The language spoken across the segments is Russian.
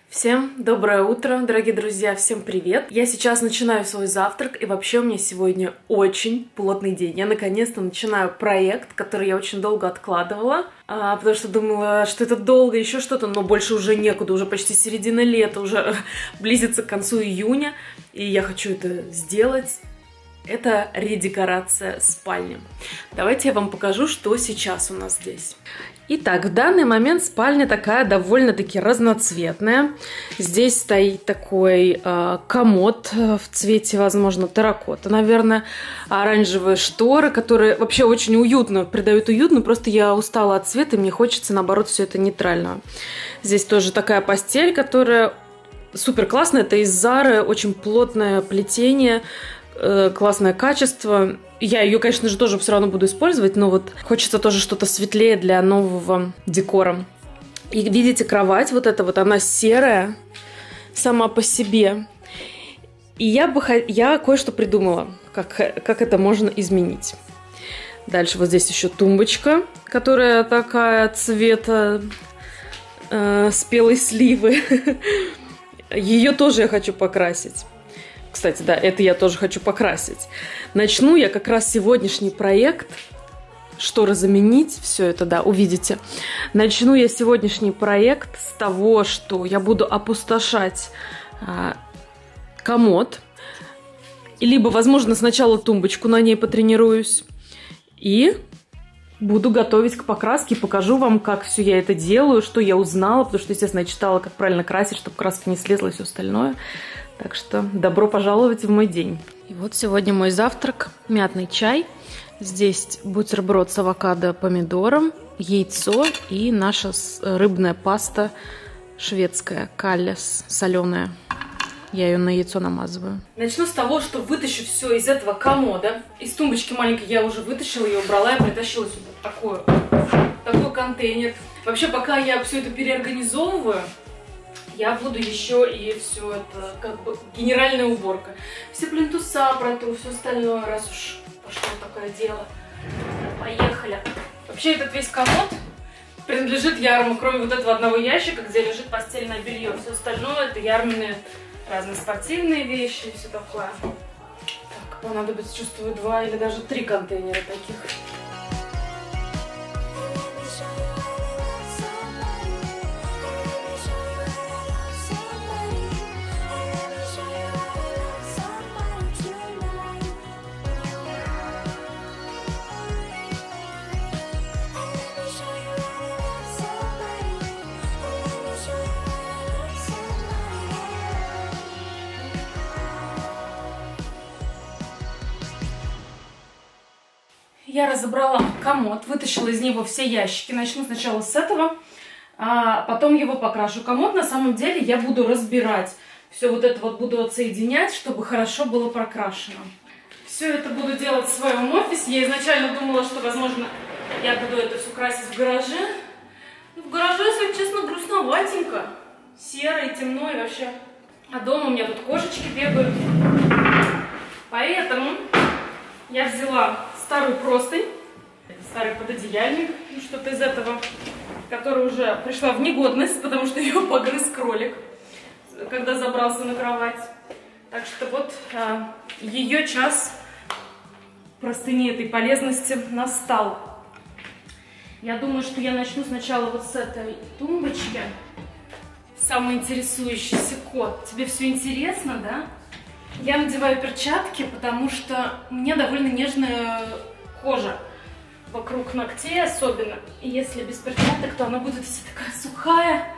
Всем доброе утро, дорогие друзья, всем привет! Я сейчас начинаю свой завтрак, и вообще у меня сегодня очень плотный день. Я наконец-то начинаю проект, который я очень долго откладывала, потому что думала, что это долго, еще что-то, но больше уже некуда, уже почти середина лета, уже близится к концу июня, и я хочу это сделать. Это редекорация спальни. Давайте я вам покажу, что сейчас у нас здесь. Итак, в данный момент спальня такая довольно-таки разноцветная. Здесь стоит такой комод в цвете, возможно, терракота, наверное. Оранжевые шторы, которые вообще очень уютно, придают уют, но просто я устала от цвета, и мне хочется, наоборот, все это нейтрального. Здесь тоже такая постель, которая супер классная. Это из Зары, очень плотное плетение, классное качество. Я ее, конечно же, тоже все равно буду использовать, но вот хочется тоже что-то светлее для нового декора. И видите, кровать вот эта вот, она серая сама по себе. И я кое-что придумала, как это можно изменить. Дальше вот здесь еще тумбочка, которая такая цвета спелой сливы. Ее тоже я хочу покрасить. Кстати, да, это я тоже хочу покрасить. Начну я как раз сегодняшний проект. Шторы заменить, все это, да, увидите. Начну я сегодняшний проект с того, что я буду опустошать комод. Либо, возможно, сначала тумбочку на ней потренируюсь. И буду готовить к покраске. Покажу вам, как все я это делаю, что я узнала. Потому что, естественно, я читала, как правильно красить, чтобы краска не слезла и все остальное. Так что добро пожаловать в мой день. И вот сегодня мой завтрак. Мятный чай. Здесь бутерброд с авокадо, помидором, яйцо и наша рыбная паста шведская, каллес, соленая. Я ее на яйцо намазываю. Начну с того, что вытащу все из этого комода. Из тумбочки маленькой я уже вытащила ее, убрала и притащила сюда такой контейнер. Вообще, пока я все это переорганизовываю, я буду еще и все это, как бы, генеральная уборка. Все плинтуса протру, все остальное, раз уж пошло такое дело. Поехали. Вообще, этот весь комод принадлежит Ярму, кроме вот этого одного ящика, где лежит постельное белье. Все остальное — это Ярмины разные спортивные вещи и все такое. Так, понадобится, чувствую, 2 или даже 3 контейнера таких. Я разобрала комод, вытащила из него все ящики. Начну сначала с этого, а потом его покрашу. Комод на самом деле я буду разбирать. Все вот это вот буду отсоединять, чтобы хорошо было прокрашено. Все это буду делать в своем офисе. Я изначально думала, что, возможно, я буду это все красить в гараже. Но в гараже, если честно, грустноватенько. Серо и темно и вообще. А дома у меня тут кошечки бегают. Поэтому я взяла старую простынь, старый пододеяльник, что-то из этого, который уже пришла в негодность, потому что ее погрыз кролик, когда забрался на кровать. Так что вот ее час простыни этой полезности настал. Я думаю, что я начну сначала вот с этой тумбочки. Самый интересующийся кот. Тебе все интересно, да? Я надеваю перчатки, потому что у меня довольно нежная кожа вокруг ногтей особенно. И если без перчаток, то она будет вся такая сухая.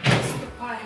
Приступаем.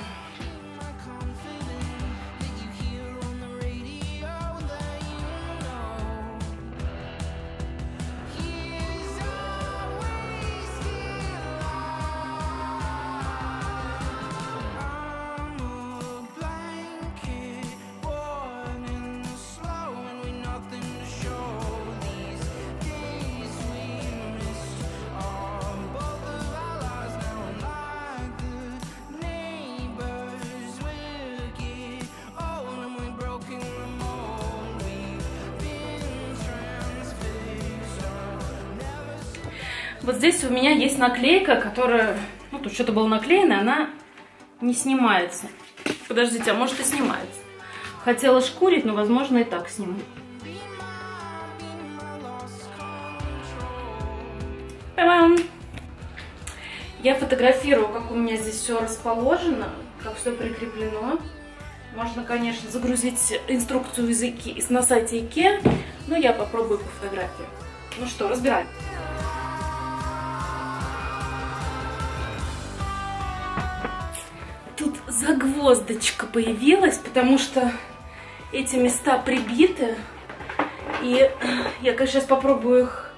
Вот здесь у меня есть наклейка, которая Ну, тут что-то было наклеено, она не снимается. Подождите, а может и снимается. Хотела шкурить, но, возможно, и так сниму. Та-дам! Я фотографирую, как у меня здесь все расположено, как все прикреплено. Можно, конечно, загрузить инструкцию на сайте IKEA, но я попробую по фотографии. Ну что, разбираем. Тут загвоздочка появилась, потому что эти места прибиты. И я, конечно, сейчас попробую их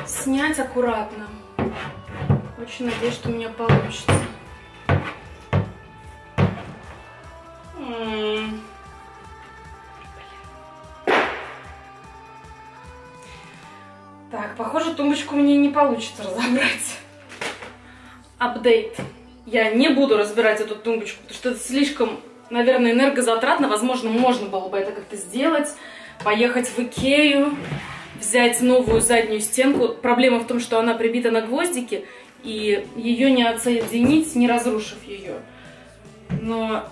снять аккуратно. Очень надеюсь, что у меня получится. Так, похоже, тумбочку мне не получится разобрать. Апдейт. Я не буду разбирать эту тумбочку, потому что это слишком, наверное, энергозатратно. Возможно, можно было бы это как-то сделать. Поехать в Икею, взять новую заднюю стенку. Проблема в том, что она прибита на гвоздики, и ее не отсоединить, не разрушив ее. Но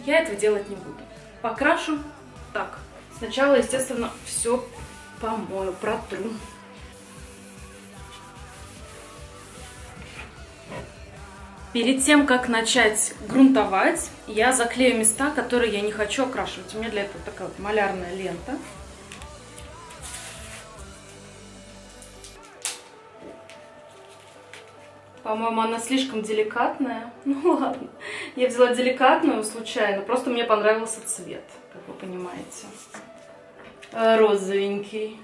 я этого делать не буду. Покрашу так. Сначала, естественно, все помою, протру. Перед тем, как начать грунтовать, я заклею места, которые я не хочу окрашивать. У меня для этого такая вот малярная лента. По-моему, она слишком деликатная. Ну ладно, я взяла деликатную случайно, просто мне понравился цвет, как вы понимаете. Розовенький.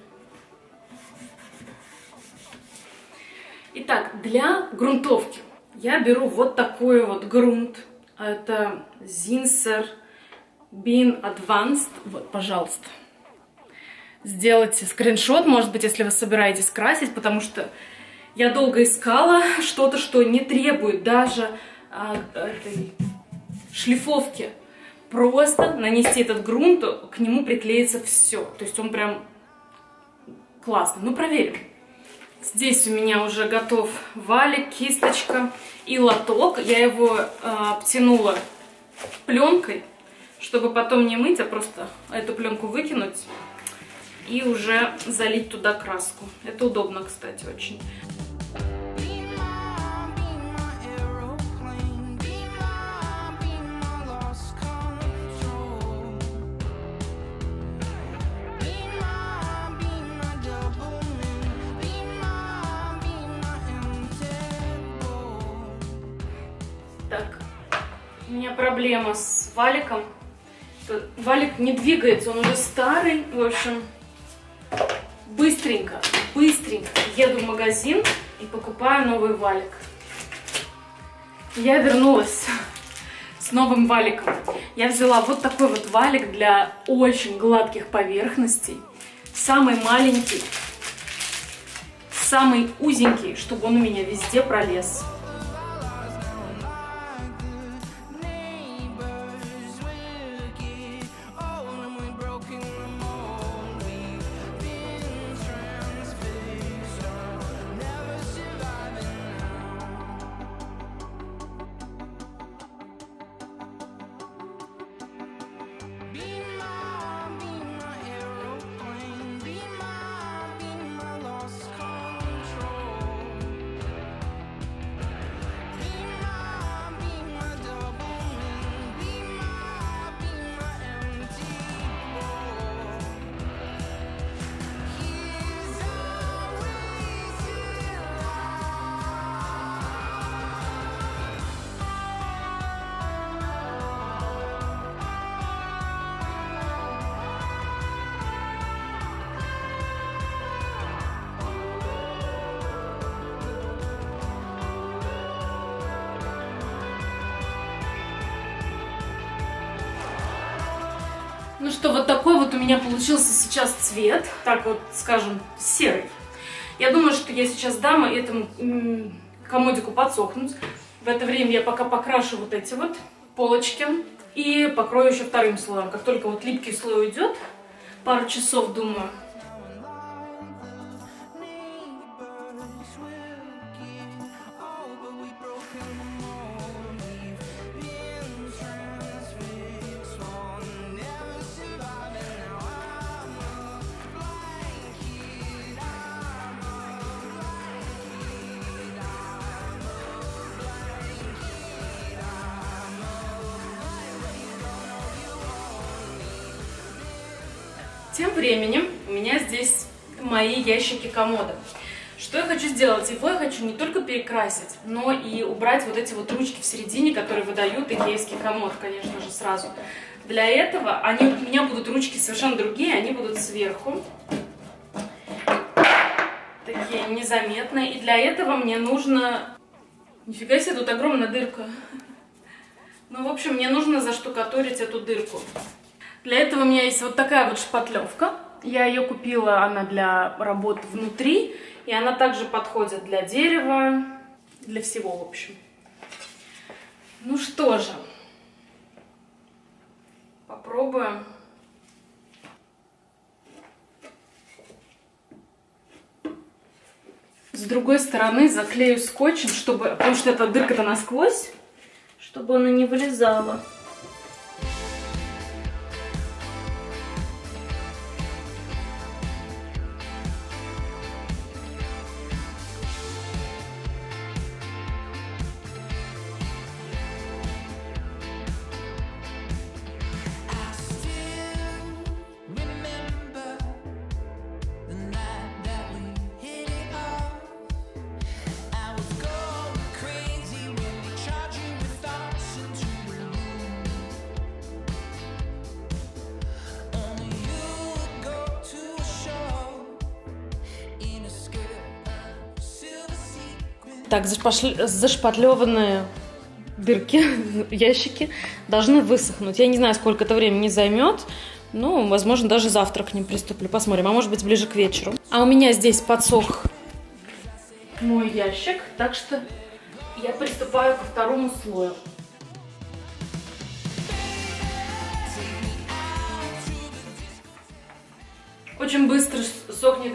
Итак, для грунтовки я беру вот такой вот грунт. Это Zinsser Bean Advanced. Вот, пожалуйста. Сделайте скриншот, может быть, если вы собираетесь красить, потому что я долго искала что-то, что не требует даже этой шлифовки. Просто нанести этот грунт, к нему приклеится все. То есть он прям классный. Ну, проверим. Здесь у меня уже готов валик, кисточка и лоток. Я его обтянула пленкой, чтобы потом не мыть, а просто эту пленку выкинуть и уже залить туда краску. Это удобно, кстати, очень. Так, у меня проблема с валиком. Валик не двигается, он уже старый. В общем, быстренько еду в магазин и покупаю новый валик. Я вернулась с новым валиком. Я взяла вот такой вот валик для очень гладких поверхностей. Самый маленький, самый узенький, чтобы он у меня везде пролез. Ну что, вот такой вот у меня получился сейчас цвет, так вот, скажем, серый. Я думаю, что я сейчас дам этому комодику подсохнуть. В это время я пока покрашу вот эти вот полочки и покрою еще вторым слоем. Как только вот липкий слой уйдет, пару часов, думаю. Тем временем у меня здесь мои ящики комода. Что я хочу сделать? Его я хочу не только перекрасить, но и убрать вот эти вот ручки в середине, которые выдают икеевский комод, конечно же, сразу. Для этого у меня будут ручки совершенно другие, они будут сверху. Такие незаметные. И для этого мне нужно... Нифига себе, тут огромная дырка. Ну, в общем, мне нужно заштукатурить эту дырку. Для этого у меня есть вот такая вот шпатлевка. Я ее купила, она для работы внутри. И она также подходит для дерева, для всего, в общем. Ну что же. Попробуем. С другой стороны заклею скотчем, потому что эта дырка-то насквозь, чтобы она не вылезала. Так, зашпатлеванные дырки, ящики должны высохнуть. Я не знаю, сколько это времени займет. Ну, возможно, даже завтра к ним приступлю. Посмотрим, а может быть, ближе к вечеру. А у меня здесь подсох мой ящик, так что я приступаю ко второму слою. Очень быстро сохнет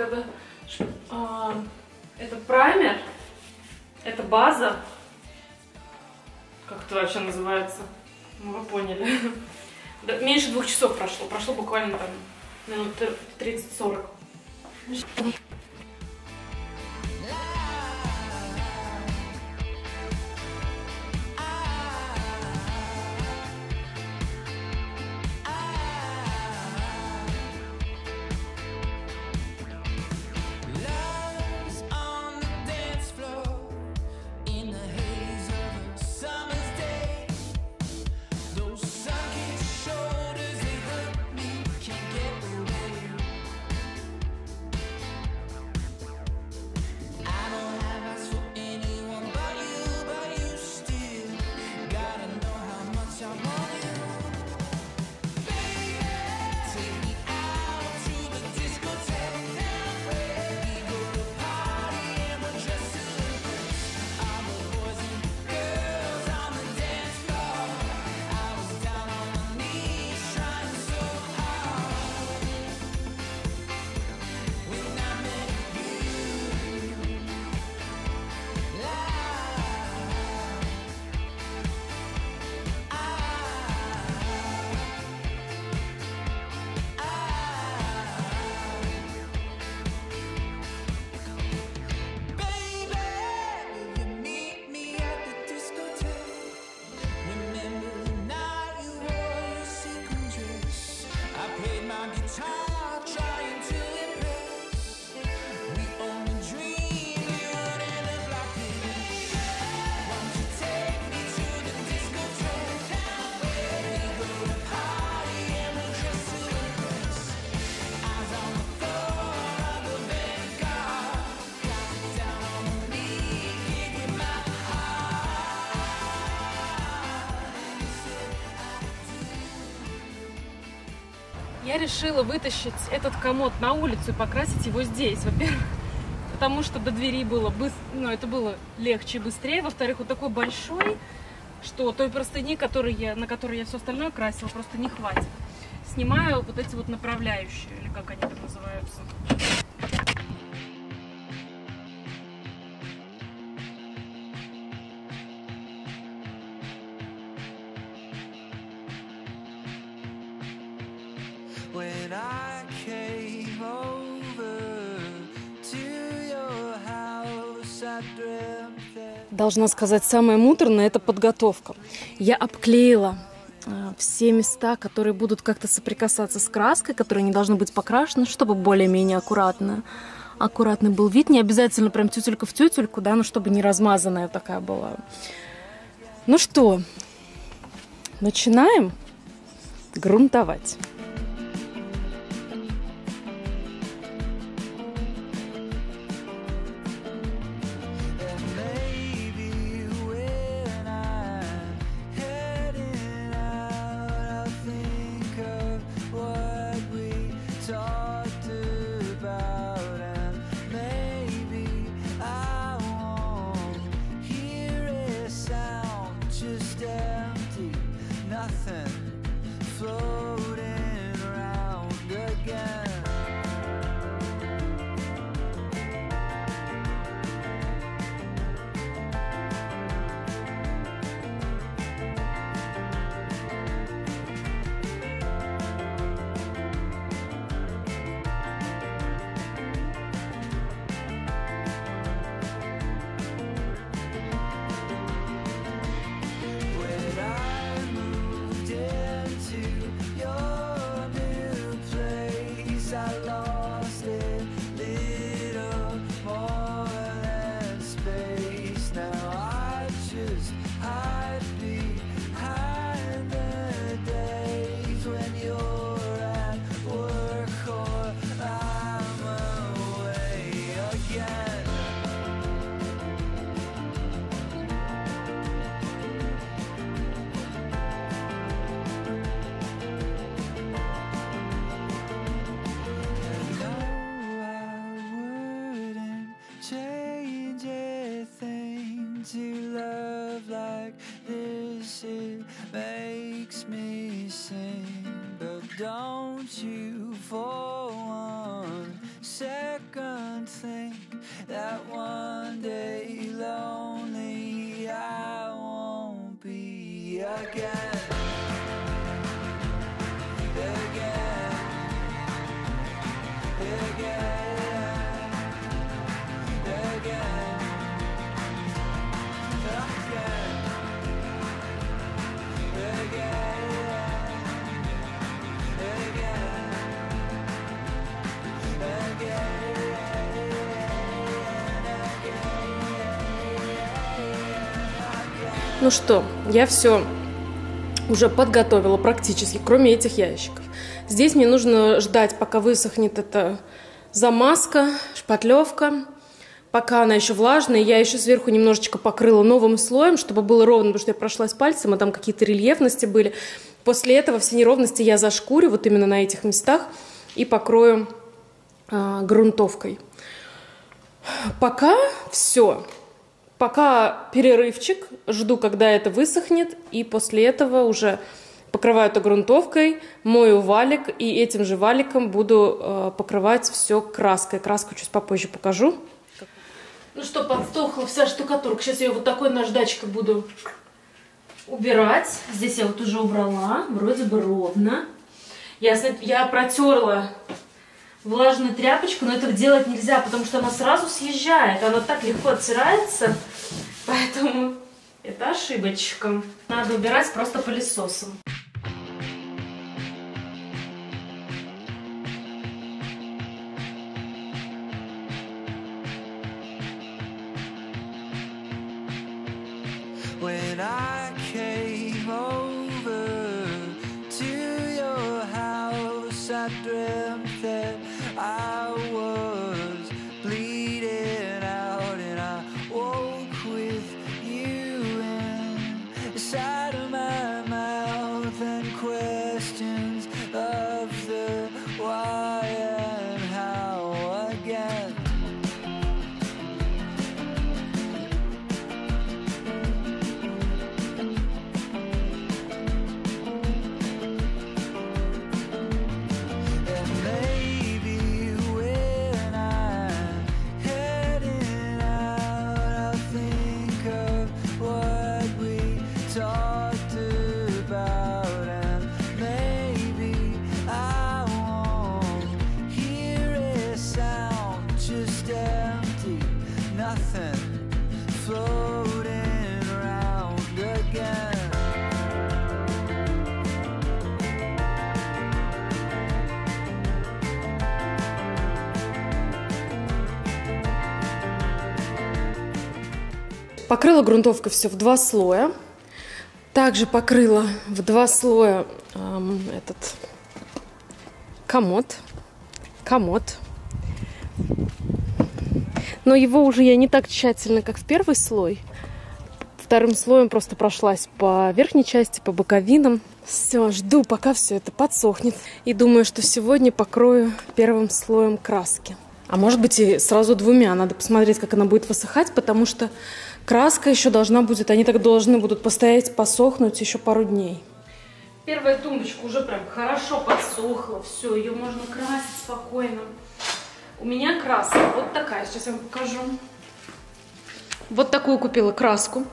этот праймер. Это база. Как это вообще называется? Ну, вы поняли. Да, меньше 2 часов прошло. Прошло буквально там минут 30-40. Я решила вытащить этот комод на улицу и покрасить его здесь. Во-первых, потому что до двери было это было легче и быстрее. Во-вторых, вот такой большой, что той простыни, на которой я все остальное красила, просто не хватит. Снимаю вот эти вот направляющие, или как они там называются. Должна сказать, самое муторное — это подготовка. Я обклеила все места, которые будут как-то соприкасаться с краской, которые не должны быть покрашены, чтобы более-менее аккуратный был вид. Не обязательно прям тютелька в тютельку, да, но чтобы не размазанная такая была. Ну что, начинаем грунтовать. Don't you for one second think that one day lonely I won't be again. Ну что, я все уже подготовила практически, кроме этих ящиков. Здесь мне нужно ждать, пока высохнет эта замазка, шпатлевка. Пока она еще влажная, я еще сверху немножечко покрыла новым слоем, чтобы было ровно, потому что я прошлась пальцем, а там какие-то рельефности были. После этого все неровности я зашкурю вот именно на этих местах и покрою грунтовкой. Пока все. Пока перерывчик, жду, когда это высохнет, и после этого уже покрываю это грунтовкой, мою валик, и этим же валиком буду покрывать все краской. Краску чуть попозже покажу. Ну что, подсохла вся штукатурка. Сейчас я ее вот такой наждачкой буду убирать. Здесь я вот уже убрала, вроде бы ровно. Я протерла влажную тряпочку, но это делать нельзя, потому что она сразу съезжает. Она так легко оттирается, поэтому это ошибочка. Надо убирать просто пылесосом. When I came over to your house, I dreamt that I was bleeding out, and I woke with you inside of my mouth, and questions of the why and how again. Покрыла грунтовкой все в 2 слоя. Также покрыла в 2 слоя этот комод. Но его уже я не так тщательно, как в первый слой. Вторым слоем просто прошлась по верхней части, по боковинам. Все, жду, пока все это подсохнет. И думаю, что сегодня покрою первым слоем краски. А может быть и сразу 2. Надо посмотреть, как она будет высыхать, потому что краска еще должна будет, они так должны будут постоять, посохнуть еще пару дней. Первая тумбочка уже прям хорошо подсохла. Все, ее можно красить спокойно. У меня краска вот такая, сейчас я вам покажу. Вот такую купила краску.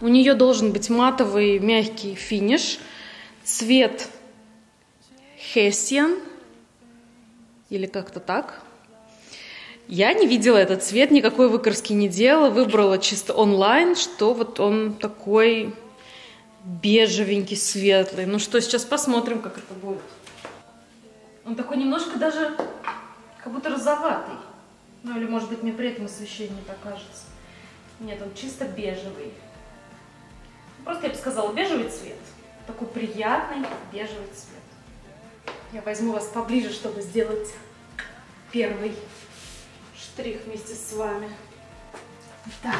У нее должен быть матовый мягкий финиш. Цвет Hessian. Или как-то так. Я не видела этот цвет, никакой выкраски не делала. Выбрала чисто онлайн, что вот он такой бежевенький, светлый. Ну что, сейчас посмотрим, как это будет. Он такой немножко даже как будто розоватый. Ну или может быть мне при этом освещении так кажется. Нет, он чисто бежевый. Просто я бы сказала бежевый цвет. Такой приятный бежевый цвет. Я возьму вас поближе, чтобы сделать первый штрих вместе с вами. Так,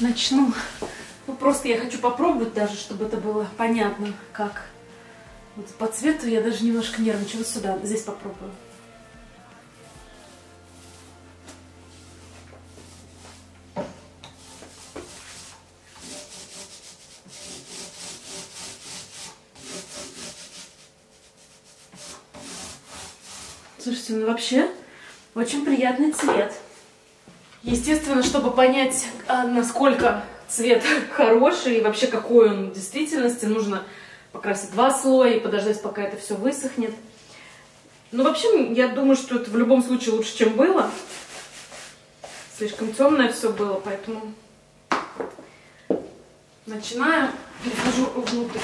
начну. Ну просто я хочу попробовать даже, чтобы это было понятно, как. Вот по цвету я даже немножко нервничаю. Вот сюда, здесь попробую. Слушайте, ну вообще очень приятный цвет. Естественно, чтобы понять, насколько цвет хороший и вообще какой он в действительности, нужно покрасить 2 слоя и подождать, пока это все высохнет. Ну, вообще, я думаю, что это в любом случае лучше, чем было. Слишком темное все было, поэтому начинаю, перехожу внутрь.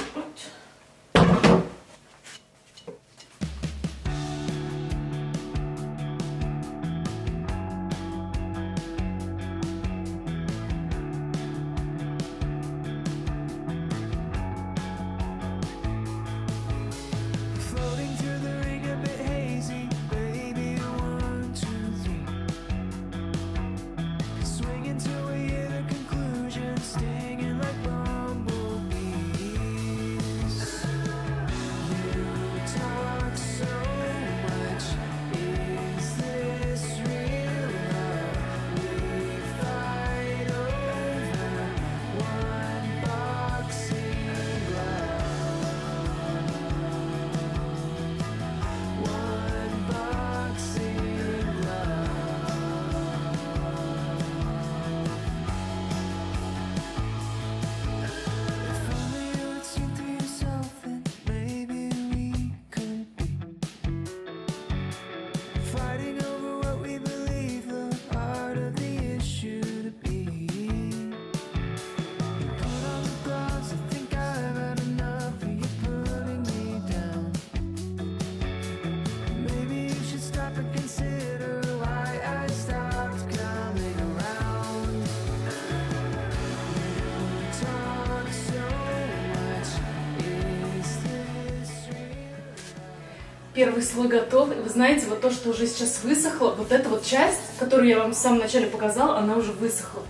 Первый слой готов. И вы знаете, вот то, что уже сейчас высохло, вот эта вот часть, которую я вам в самом начале показала, она уже высохла.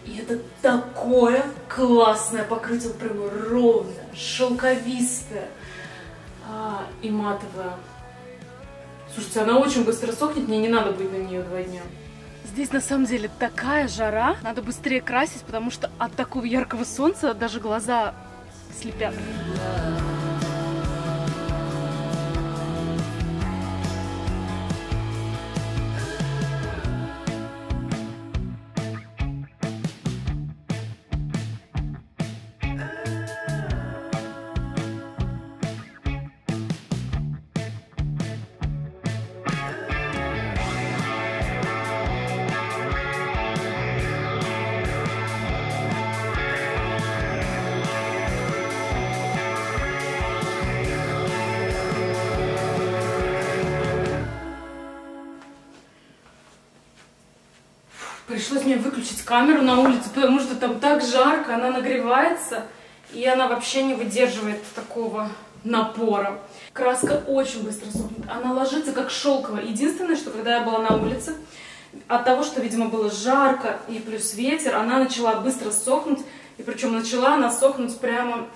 И это такое классное покрытие, прям ровное, шелковистое и матовое. Слушайте, она очень быстро сохнет, мне не надо будет на нее 2 дня. Здесь на самом деле такая жара, надо быстрее красить, потому что от такого яркого солнца даже глаза слепят. пришлось мне выключить камеру на улице, потому что там так жарко, она нагревается, и она вообще не выдерживает такого напора. Краска очень быстро сохнет, она ложится как шелковая. Единственное, что когда я была на улице, от того, что, видимо, было жарко и плюс ветер, она начала быстро сохнуть, и причем начала она сохнуть прямо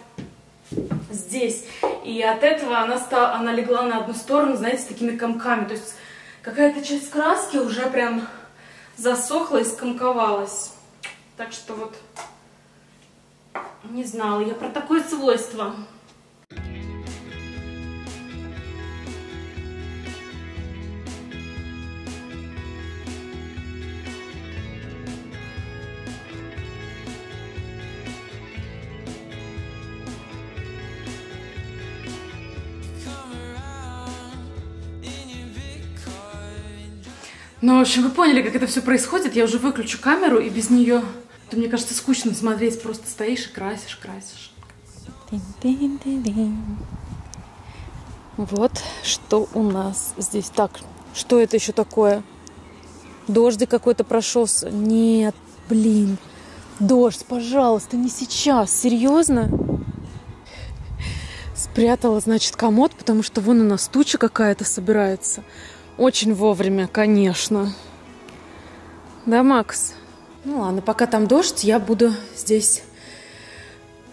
здесь. И от этого она легла на одну сторону, знаете, с такими комками. То есть какая-то часть краски уже прям засохла и скомковалась. Так что вот не знала я про такое свойство. Ну, в общем, вы поняли, как это все происходит. Я уже выключу камеру, и без нее, то, мне кажется, скучно смотреть. Просто стоишь и красишь, красишь. Вот что у нас здесь. Так, что это еще такое? Дождик какой-то прошелся. Нет, блин. Дождь, пожалуйста, не сейчас. Серьезно? Спрятала, значит, комод, потому что вон у нас туча какая-то собирается. Очень вовремя, конечно. Да, Макс? Ну ладно, пока там дождь, я буду здесь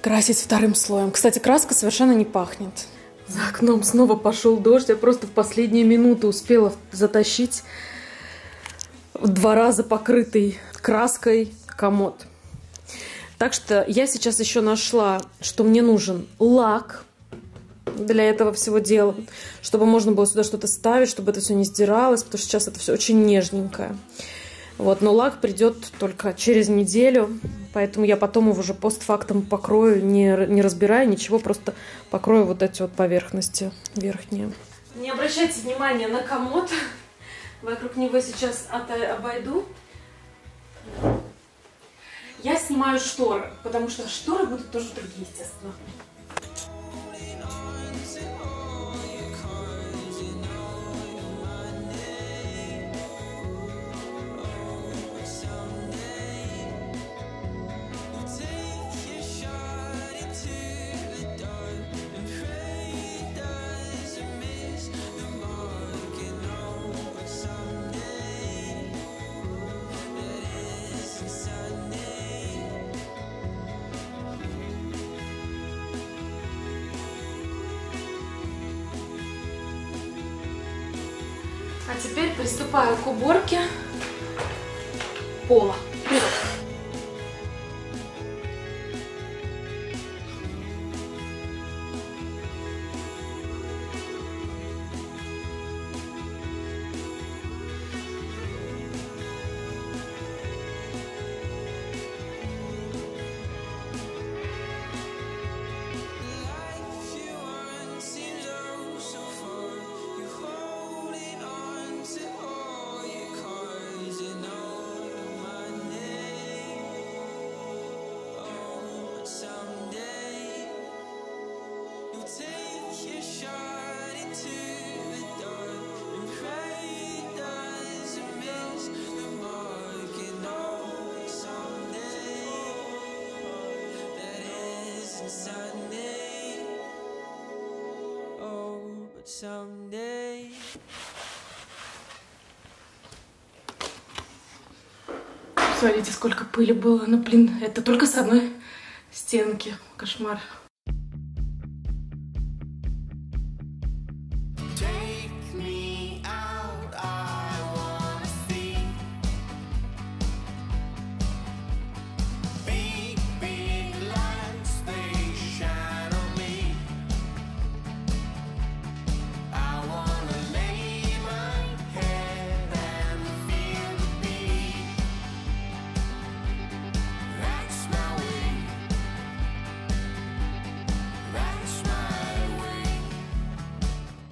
красить вторым слоем. Кстати, краска совершенно не пахнет. За окном снова пошел дождь. Я просто в последние минуты успела затащить в 2 раза покрытый краской комод. Так что я сейчас еще нашла, что мне нужен лак для этого всего дела, чтобы можно было сюда что-то ставить, чтобы это все не сдиралось, потому что сейчас это все очень нежненькое. Вот, но лак придет только через неделю, поэтому я потом его уже постфактум покрою, не разбирая ничего, просто покрою вот эти вот поверхности верхние. Не обращайте внимания на комод, вокруг него сейчас обойду. Я снимаю шторы, потому что шторы будут тоже другие, естественно. А теперь приступаю к уборке пола. Вперед! Смотрите, сколько пыли было. Ну, блин, это только с одной стенки. Кошмар.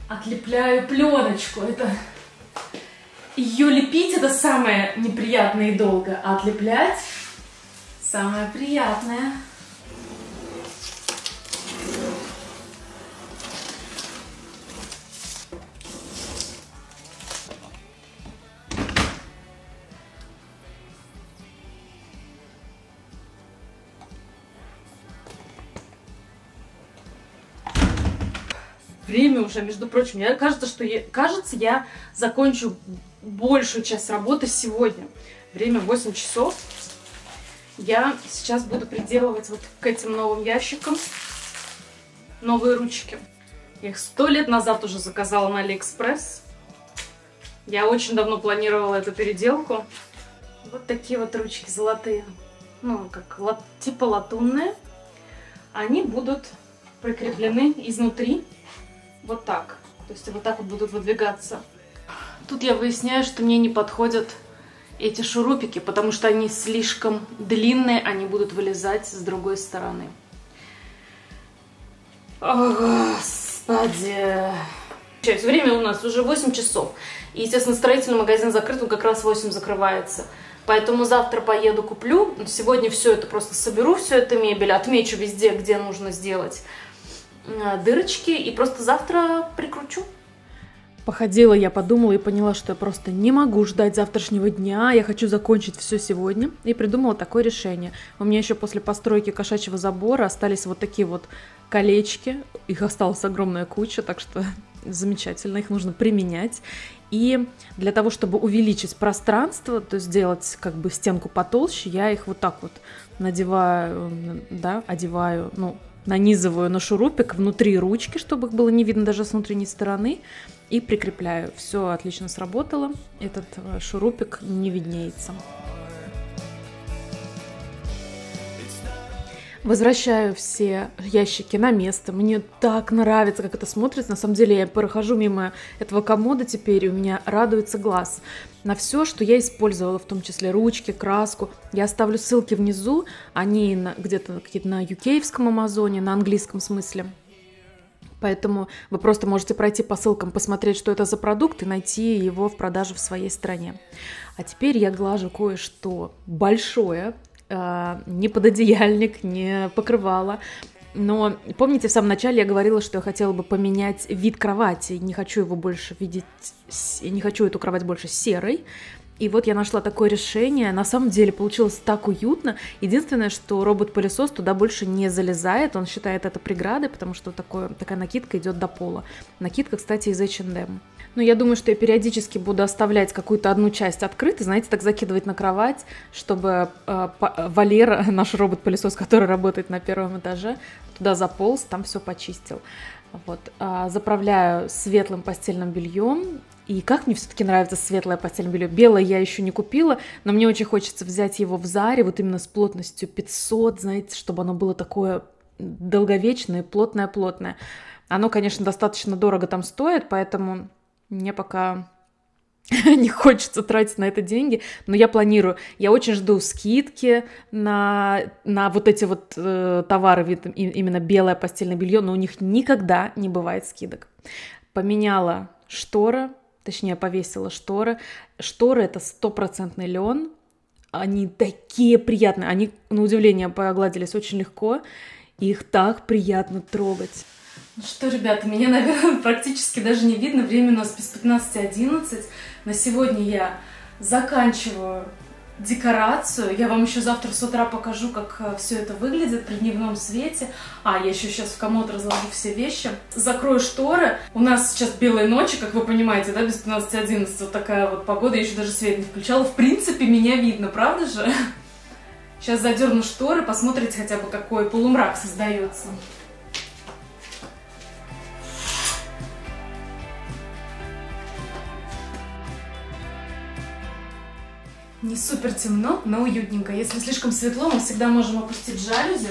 Отлепляю пленочку. Это ее лепить — это самое неприятное и долго, а отлеплять самое приятное. время уже, между прочим. Мне кажется, кажется, я закончу большую часть работы сегодня. Время 8 часов. Я сейчас буду приделывать вот к этим новым ящикам новые ручки. Я их 100 лет назад уже заказала на Алиэкспресс. Я очень давно планировала эту переделку. Вот такие вот ручки золотые. Ну, как типа латунные. Они будут прикреплены изнутри вот так. То есть вот так вот будут выдвигаться. Тут я выясняю, что мне не подходят эти шурупики, потому что они слишком длинные, они будут вылезать с другой стороны. О, Господи! Время у нас уже 8 часов. И, естественно, строительный магазин закрыт, он как раз в 8 закрывается. Поэтому завтра поеду, куплю. Сегодня все это просто соберу, всю эту мебель, отмечу везде, где нужно сделать дырочки. И просто завтра прикручу. Походила, я подумала и поняла, что я просто не могу ждать завтрашнего дня. Я хочу закончить все сегодня. И придумала такое решение. У меня еще после постройки кошачьего забора остались вот такие вот колечки. Их осталась огромная куча, так что замечательно. Их нужно применять. И для того, чтобы увеличить пространство, то есть сделать как бы стенку потолще, я их вот так вот надеваю, да, одеваю, ну, нанизываю на шурупик внутри ручки, чтобы их было не видно даже с внутренней стороны, и прикрепляю. Все отлично сработало, этот шурупик не виднеется. Возвращаю все ящики на место. Мне так нравится, как это смотрится. На самом деле я прохожу мимо этого комода теперь, и у меня радуется глаз на все, что я использовала, в том числе ручки, краску. Я оставлю ссылки внизу. Они где-то какие-то на UK-евском Амазоне, на английском смысле. Поэтому вы просто можете пройти по ссылкам, посмотреть, что это за продукт, и найти его в продаже в своей стране. А теперь я глажу кое-что большое. Не пододеяльник, не покрывало. Но помните, в самом начале я говорила, что я хотела бы поменять вид кровати. Не хочу его больше видеть, не хочу эту кровать больше серой. И вот я нашла такое решение. На самом деле получилось так уютно. Единственное, что робот-пылесос туда больше не залезает. Он считает это преградой, потому что такая накидка идет до пола. Накидка, кстати, из H&M. Но я думаю, что я периодически буду оставлять какую-то одну часть открытой, знаете, так закидывать на кровать, чтобы Валера, наш робот-пылесос, который работает на первом этаже, туда заполз, там все почистил. Вот. Заправляю светлым постельным бельем. И как мне все-таки нравится светлое постельное белье. Белое я еще не купила, но мне очень хочется взять его в Заре, вот именно с плотностью 500, знаете, чтобы оно было такое долговечное, плотное-плотное. Оно, конечно, достаточно дорого там стоит, поэтому мне пока не хочется тратить на это деньги, но я планирую. Я очень жду скидки на вот эти вот товары, именно белое постельное белье, но у них никогда не бывает скидок. Поменяла шторы. Точнее, повесила шторы. Шторы — это 100% лен. Они такие приятные. Они, на удивление, погладились очень легко. Их так приятно трогать. Ну что, ребята, меня, наверное, практически даже не видно. Время у нас без 15:11. На сегодня я заканчиваю декорацию. Я вам еще завтра с утра покажу, как все это выглядит при дневном свете. Я еще сейчас в комод разложу все вещи. Закрою шторы. У нас сейчас белые ночи, как вы понимаете, да, без 15:11. Вот такая вот погода. Я еще даже свет не включала. В принципе, меня видно, правда же? Сейчас задерну шторы, посмотрите хотя бы, какой полумрак создается. Не супер темно, но уютненько. Если слишком светло, мы всегда можем опустить жалюзи.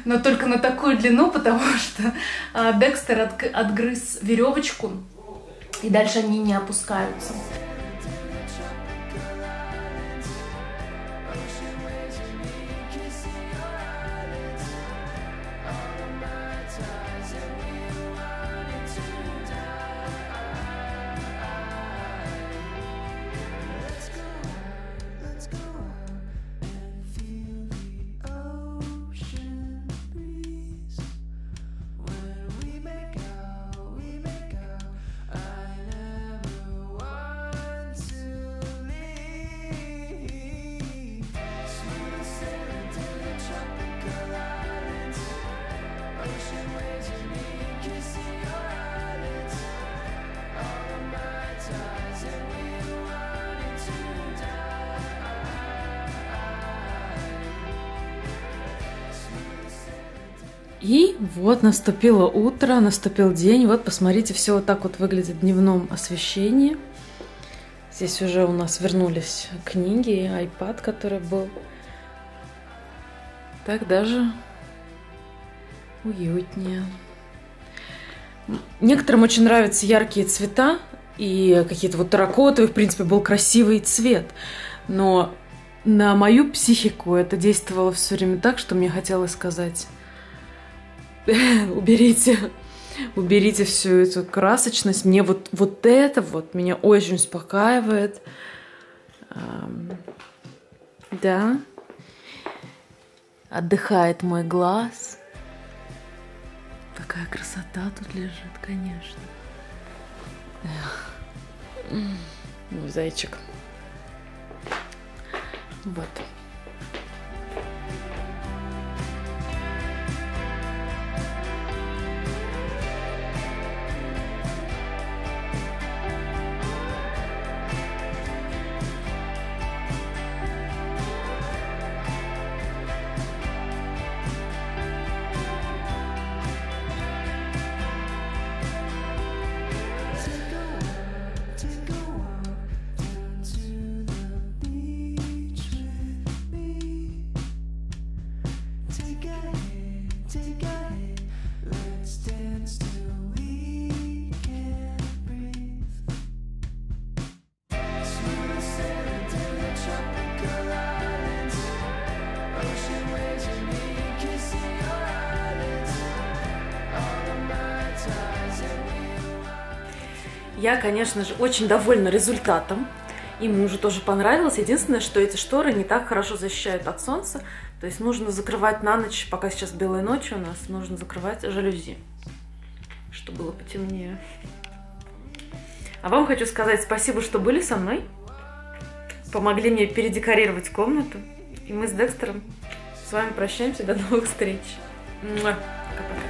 Но только на такую длину, потому что Декстер отгрыз веревочку, и дальше они не опускаются. И вот наступило утро, наступил день. Вот посмотрите, все вот так вот выглядит в дневном освещении. Здесь уже у нас вернулись книги, iPad, который был. Так даже уютнее. Некоторым очень нравятся яркие цвета и какие-то вот терракотовые, в принципе, был красивый цвет. Но на мою психику это действовало все время так, что мне хотелось сказать: уберите всю эту красочность. Мне вот это вот меня очень успокаивает. Да. Отдыхает мой глаз. Такая красота тут лежит, конечно. Ну, зайчик. Вот. Я, конечно же, очень довольна результатом. И мужу тоже понравилось. Единственное, что эти шторы не так хорошо защищают от солнца. То есть нужно закрывать на ночь, пока сейчас белая ночь у нас, нужно закрывать жалюзи, чтобы было потемнее. А вам хочу сказать спасибо, что были со мной. Помогли мне передекорировать комнату. И мы с Декстером с вами прощаемся. До новых встреч. Пока-пока.